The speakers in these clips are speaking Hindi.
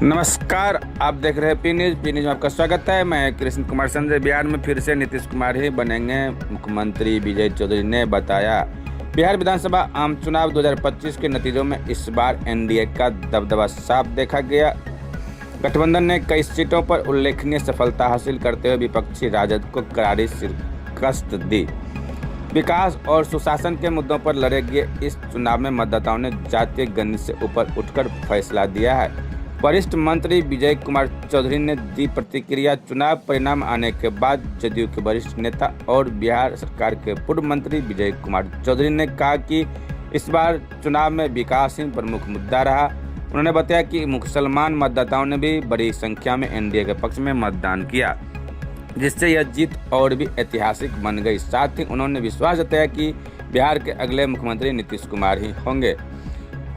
नमस्कार, आप देख रहे हैं पी न्यूज़ में आपका स्वागत है। मैं कृष्ण कुमार संजय। बिहार में फिर से नीतीश कुमार ही बनेंगे मुख्यमंत्री, विजय चौधरी ने बताया। बिहार विधानसभा आम चुनाव 2025 के नतीजों में इस बार एनडीए का दबदबा साफ देखा गया। गठबंधन ने कई सीटों पर उल्लेखनीय सफलता हासिल करते हुए विपक्षी राजद को करारी शिकस्त दी। विकास और सुशासन के मुद्दों पर लड़े गए इस चुनाव में मतदाताओं ने जातीय गणित से ऊपर उठकर फैसला दिया है। वरिष्ठ मंत्री विजय कुमार चौधरी ने दी प्रतिक्रिया। चुनाव परिणाम आने के बाद जदयू के वरिष्ठ नेता और बिहार सरकार के पूर्व मंत्री विजय कुमार चौधरी ने कहा कि इस बार चुनाव में विकास ही प्रमुख मुद्दा रहा। उन्होंने बताया कि मुसलमान मतदाताओं ने भी बड़ी संख्या में एनडीए के पक्ष में मतदान किया, जिससे यह जीत और भी ऐतिहासिक बन गई। साथ ही उन्होंने विश्वास जताया कि बिहार के अगले मुख्यमंत्री नीतीश कुमार ही होंगे।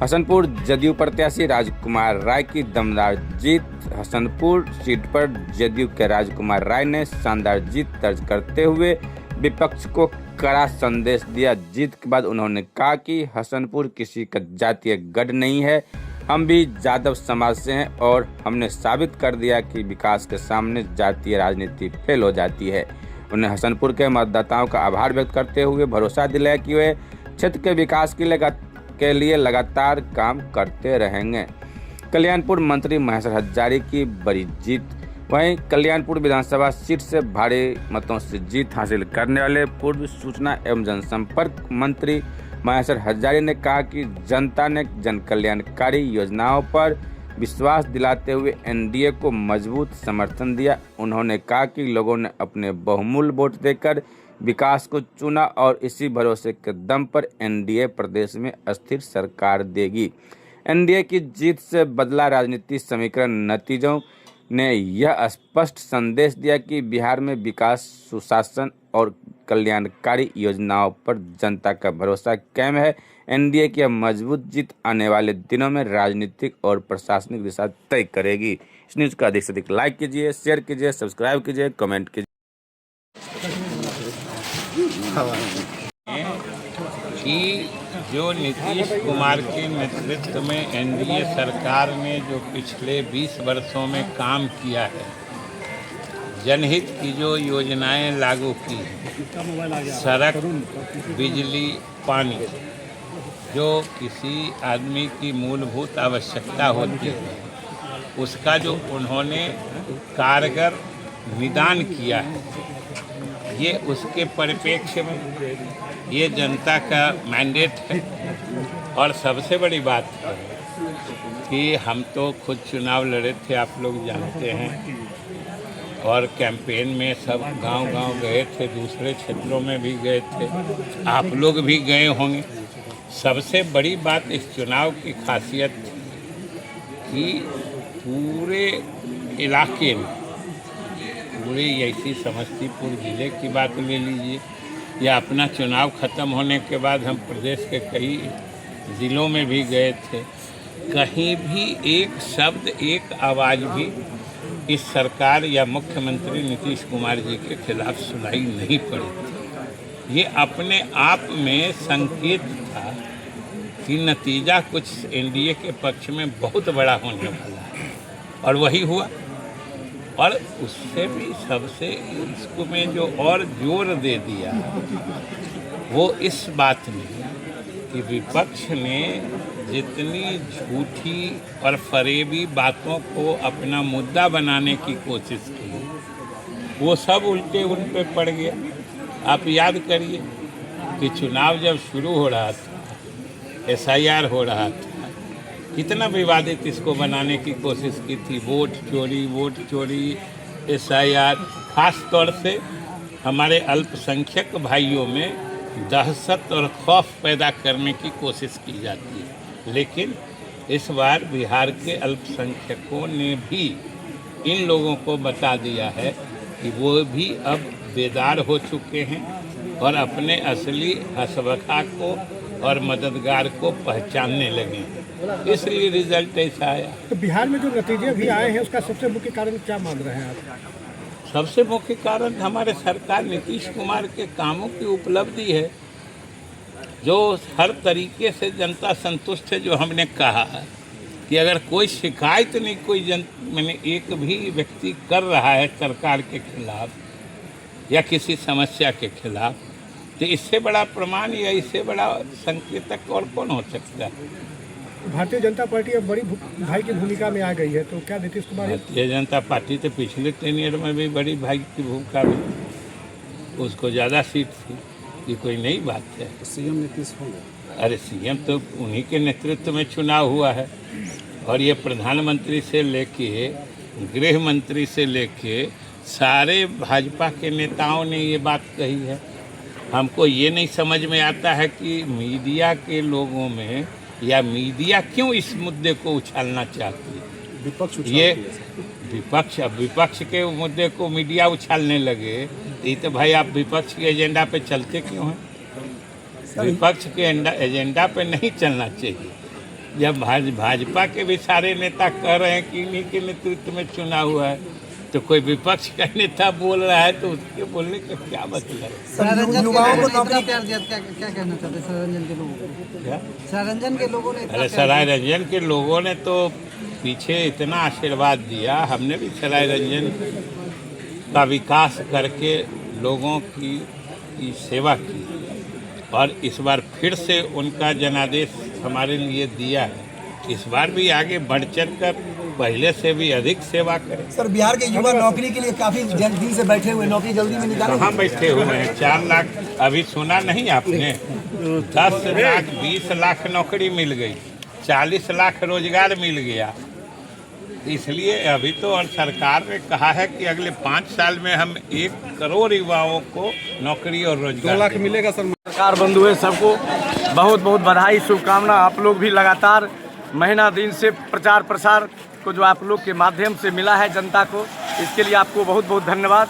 हसनपुर जदयू प्रत्याशी राजकुमार राय की दमदार जीत। हसनपुर सीट पर जदयू के राजकुमार राय ने शानदार जीत दर्ज करते हुए विपक्ष को कड़ा संदेश दिया। जीत के बाद उन्होंने कहा कि हसनपुर किसी का जातीय गढ़ नहीं है, हम भी यादव समाज से हैं और हमने साबित कर दिया कि विकास के सामने जातीय राजनीति फेल हो जाती है। उन्होंने हसनपुर के मतदाताओं का आभार व्यक्त करते हुए भरोसा दिलाया कि वे क्षेत्र के विकास के लिए लगातार काम करते रहेंगे। कल्याणपुर मंत्री महेश हजारी की बड़ी जीत। वहीं कल्याणपुर विधानसभा सीट से भारी मतों से जीत हासिल करने वाले पूर्व सूचना एवं जनसंपर्क मंत्री महेश हजारी ने कहा कि जनता ने जन कल्याणकारी योजनाओं पर विश्वास दिलाते हुए एनडीए को मजबूत समर्थन दिया। उन्होंने कहा कि लोगों ने अपने बहुमूल्य वोट देकर विकास को चुना और इसी भरोसे के दम पर एनडीए प्रदेश में अस्थिर सरकार देगी। एनडीए की जीत से बदला राजनीतिक समीकरण। नतीजों ने यह स्पष्ट संदेश दिया कि बिहार में विकास, सुशासन और कल्याणकारी योजनाओं पर जनता का भरोसा कायम है। एनडीए की यह मजबूत जीत आने वाले दिनों में राजनीतिक और प्रशासनिक दिशा तय करेगी। इस न्यूज़ को अधिक से अधिक लाइक कीजिए, शेयर कीजिए, सब्सक्राइब कीजिए, कमेंट कीजिए। कि जो नीतीश कुमार के नेतृत्व में एनडीए सरकार ने जो पिछले 20 वर्षों में काम किया है, जनहित की जो योजनाएं लागू की, सड़क, बिजली, पानी, जो किसी आदमी की मूलभूत आवश्यकता होती है, उसका जो उन्होंने कारगर निदान किया है, ये उसके परिप्रेक्ष्य में ये जनता का मैंडेट है। और सबसे बड़ी बात है कि हम तो खुद चुनाव लड़े थे, आप लोग जानते हैं, और कैंपेन में सब गांव-गांव गए थे, दूसरे क्षेत्रों में भी गए थे, आप लोग भी गए होंगे। सबसे बड़ी बात इस चुनाव की खासियत थी कि पूरे इलाके में, पूरे ऐसी समस्तीपुर ज़िले की बात ले लीजिए या अपना चुनाव ख़त्म होने के बाद हम प्रदेश के कई ज़िलों में भी गए थे, कहीं भी एक शब्द, एक आवाज़ भी इस सरकार या मुख्यमंत्री नीतीश कुमार जी के खिलाफ सुनाई नहीं पड़ी थी। ये अपने आप में संकेत था कि नतीजा कुछ एनडीए के पक्ष में बहुत बड़ा होने वाला है, और वही हुआ। और उससे भी सबसे इसको में जो और जोर दे दिया वो इस बात में कि विपक्ष ने जितनी झूठी और फरेबी बातों को अपना मुद्दा बनाने की कोशिश की, वो सब उल्टे उन पे पड़ गया। आप याद करिए कि चुनाव जब शुरू हो रहा था, एसआईआर हो रहा था, कितना विवादित इसको बनाने की कोशिश की थी। वोट चोरी, एसआईआर, खास तौर से हमारे अल्पसंख्यक भाइयों में दहशत और खौफ पैदा करने की कोशिश की जाती है। लेकिन इस बार बिहार के अल्पसंख्यकों ने भी इन लोगों को बता दिया है कि वो भी अब बेदार हो चुके हैं और अपने असली हसबखा को और मददगार को पहचानने लगे हैं, इसलिए रिजल्ट ऐसा आया। तो बिहार में जो नतीजे भी आए हैं उसका सबसे मुख्य कारण क्या मान रहे हैं आप? सबसे मुख्य कारण हमारे सरकार नीतीश कुमार के कामों की उपलब्धि है, जो हर तरीके से जनता संतुष्ट है। जो हमने कहा कि अगर कोई शिकायत नहीं मैंने एक भी व्यक्ति कर रहा है सरकार के खिलाफ या किसी समस्या के खिलाफ, तो इससे बड़ा प्रमाण या इससे बड़ा संकेतक और कौन हो सकता है। भारतीय जनता पार्टी अब बड़ी भाई की भूमिका में आ गई है, तो क्या नीतीश कुमार भारतीय जनता पार्टी तो पिछले 3 ईयर में भी बड़ी भाई की भूमिका में, उसको ज़्यादा सीट थी, ये कोई नई बात है। सीएम नीतीश होंगे? अरे सीएम तो उन्हीं के नेतृत्व में चुनाव हुआ है, और ये प्रधानमंत्री से लेके गृह मंत्री से लेके सारे भाजपा के नेताओं ने ये बात कही है। हमको ये नहीं समझ में आता है कि मीडिया के लोगों में या मीडिया क्यों इस मुद्दे को उछालना चाहती है। विपक्ष ये विपक्ष के मुद्दे को मीडिया उछालने लगे, तो ये तो भाई आप विपक्ष के एजेंडा पे चलते क्यों हैं। विपक्ष के एजेंडा पे नहीं चलना चाहिए। जब भाजपा के भी सारे नेता कह रहे हैं कि इन्हीं के नेतृत्व में चुनाव हुआ है, तो कोई विपक्ष का नेता बोल रहा है तो उसके बोलने का क्या मतलब। युवाओं को नौकरी कर दिया, क्या कहना चाहते हैं सरारंजन के लोगों को? क्या सरारंजन के लोगों ने? अरे सरारंजन के लोगों ने तो पीछे इतना आशीर्वाद दिया, हमने भी सरारंजन का विकास करके लोगों की सेवा की, और इस बार फिर से उनका जनादेश हमारे लिए दिया है। इस बार भी आगे बढ़ चढ़ कर पहले से भी अधिक सेवा करें। सर, बिहार के युवा नौकरी के लिए काफी दिन से बैठे हुए, नौकरी जल्दी में निकालेंगे? कहाँ बैठे हुए हैं? 4 लाख अभी सुना नहीं आपने? 10 लाख 20 लाख नौकरी मिल गई, 40 लाख रोजगार मिल गया। इसलिए अभी तो और सरकार ने कहा है कि अगले 5 साल में हम 1 करोड़ युवाओं को नौकरी और रोजगार 2 लाख मिलेगा सर। सरकार बंधु है, सबको बहुत बहुत बधाई, शुभकामना। आप लोग भी लगातार महीना दिन से प्रचार प्रसार को जो आप लोग के माध्यम से मिला है जनता को, इसके लिए आपको बहुत बहुत धन्यवाद।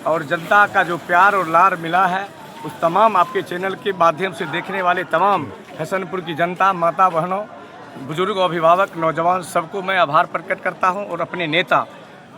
और जनता का जो प्यार और लार मिला है, उस तमाम आपके चैनल के माध्यम से देखने वाले तमाम हसनपुर की जनता, माता बहनों, बुजुर्ग, अभिभावक, नौजवान, सबको मैं आभार प्रकट करता हूं, और अपने नेता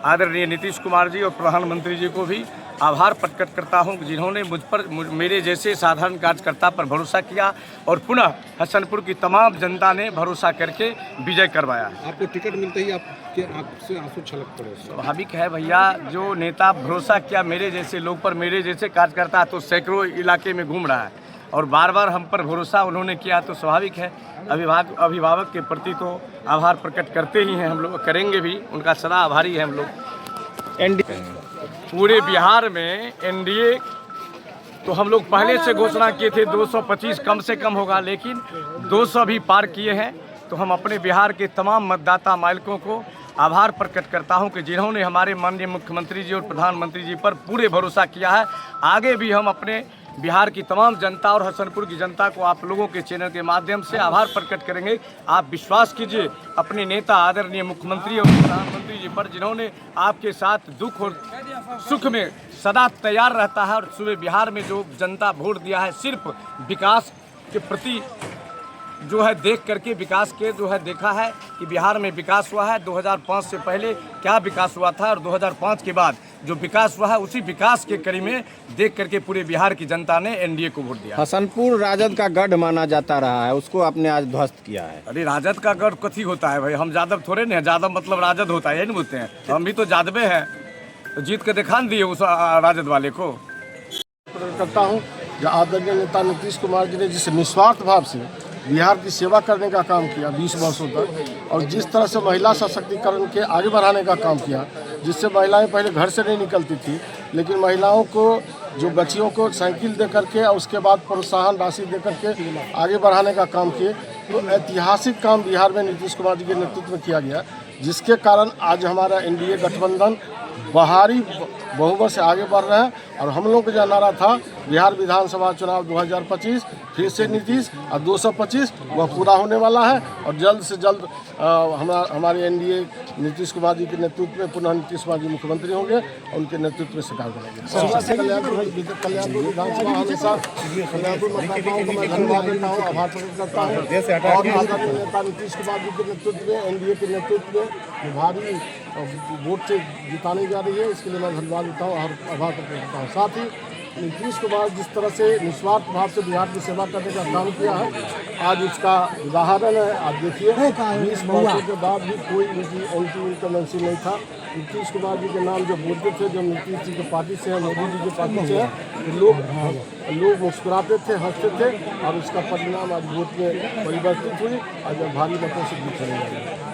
आदरणीय नीतीश कुमार जी और प्रधानमंत्री जी को भी आभार प्रकट करता हूं, जिन्होंने मुझ पर, मेरे जैसे साधारण कार्यकर्ता पर भरोसा किया, और पुनः हसनपुर की तमाम जनता ने भरोसा करके विजय करवाया। आपको टिकट मिलते ही आपके आपसे आंसू छलक पड़े? स्वाभाविक है भैया, जो नेता भरोसा किया मेरे जैसे लोग पर, मेरे जैसे कार्यकर्ता तो सैकड़ों इलाके में घूम रहा है, और बार बार हम पर भरोसा उन्होंने किया, तो स्वाभाविक है अभिभावक के प्रति तो आभार प्रकट करते ही हैं हम लोग, करेंगे भी, उनका सदा आभारी है हम लोग। एनडीए पूरे बिहार में एनडीए तो हम लोग पहले से घोषणा किए थे 225 कम से कम होगा, लेकिन 200 भी पार किए हैं। तो हम अपने बिहार के तमाम मतदाता मालिकों को आभार प्रकट करता हूं कि जिन्होंने हमारे माननीय मुख्यमंत्री जी और प्रधानमंत्री जी पर पूरे भरोसा किया है। आगे भी हम अपने बिहार की तमाम जनता और हसनपुर की जनता को आप लोगों के चैनल के माध्यम से आभार प्रकट करेंगे। आप विश्वास कीजिए अपने नेता आदरणीय मुख्यमंत्री और प्रधानमंत्री जी पर, जिन्होंने आपके साथ दुख और सुख में सदा तैयार रहता है। और सुबह बिहार में जो जनता वोट दिया है, सिर्फ विकास के प्रति जो है देख करके, विकास के जो है देखा है कि बिहार में विकास हुआ है। 2005 से पहले क्या विकास हुआ था और 2005 के बाद जो विकास हुआ है, उसी विकास के कड़ी में देख करके पूरे बिहार की जनता ने एनडीए को वोट दिया। हसनपुर राजद का गढ़ माना जाता रहा है, उसको आपने आज ध्वस्त किया है। अरे राजद का गढ़ कथी होता है भाई? हम यादव थोड़े नहीं, यादव मतलब राजद होता है, ये नहीं बोलते हैं? हम भी तो यादवे हैं, तो जीत के दिखा दिए उस राजद वाले को। करता हूँ जो आदरणीय नेता नीतीश कुमार जी ने जिस निस्वार्थ भाव से बिहार की सेवा करने का काम किया 20 वर्षों तक, और जिस तरह से महिला सशक्तिकरण के आगे बढ़ाने का काम किया, जिससे महिलाएं पहले घर से नहीं निकलती थी, लेकिन महिलाओं को जो बच्चियों को साइकिल दे करके और उसके बाद प्रोत्साहन राशि दे करके आगे बढ़ाने का काम किए, तो ऐतिहासिक काम बिहार में नीतीश कुमार जी के नेतृत्व में किया गया, जिसके कारण आज हमारा एनडीए गठबंधन भारी बहुमत से आगे बढ़ रहे हैं। और हम लोग का जो नारा था बिहार विधानसभा चुनाव 2025 फिर से नीतीश और 225, वह पूरा होने वाला है। और जल्द से जल्द हमारे एनडीए नीतीश कुमार जी के नेतृत्व में पुनः नीतीश कुमार जी मुख्यमंत्री होंगे और उनके नेतृत्व में सरकार बनेगी। कल्याणपुर विधानसभा हमेशा कल्याणपुर मतदाताओं को मैं धन्यवाद देता हूँ, आभार प्रकट करता हूँ। और आदरणीय नेता नीतीश कुमार जी के नेतृत्व में, एनडीए के नेतृत्व में भारी वोट से जिताने जा रही है, इसके लिए मैं धन्यवाद देता हूँ और आभार प्रकट करता हूँ। साथ ही नीतीश कुमार जिस तरह से निस्वार्थ भाव से बिहार की सेवा करने का काम किया है, आज उसका उदाहरण है। आप देखिए 20 वर्षों के बाद भी कोई उनकी एंटी इनकमेंसी नहीं था। नीतीश कुमार जी के नाम जो बोलते थे, जो नीतीश जी की पार्टी से है, मोदी जी की पार्टी से है, तो लोग मुस्कुराते थे, हंसते थे, और उसका परिणाम आज वोट में परिवर्तित हुई, आज भारी मतों से जीत चली जाएगी।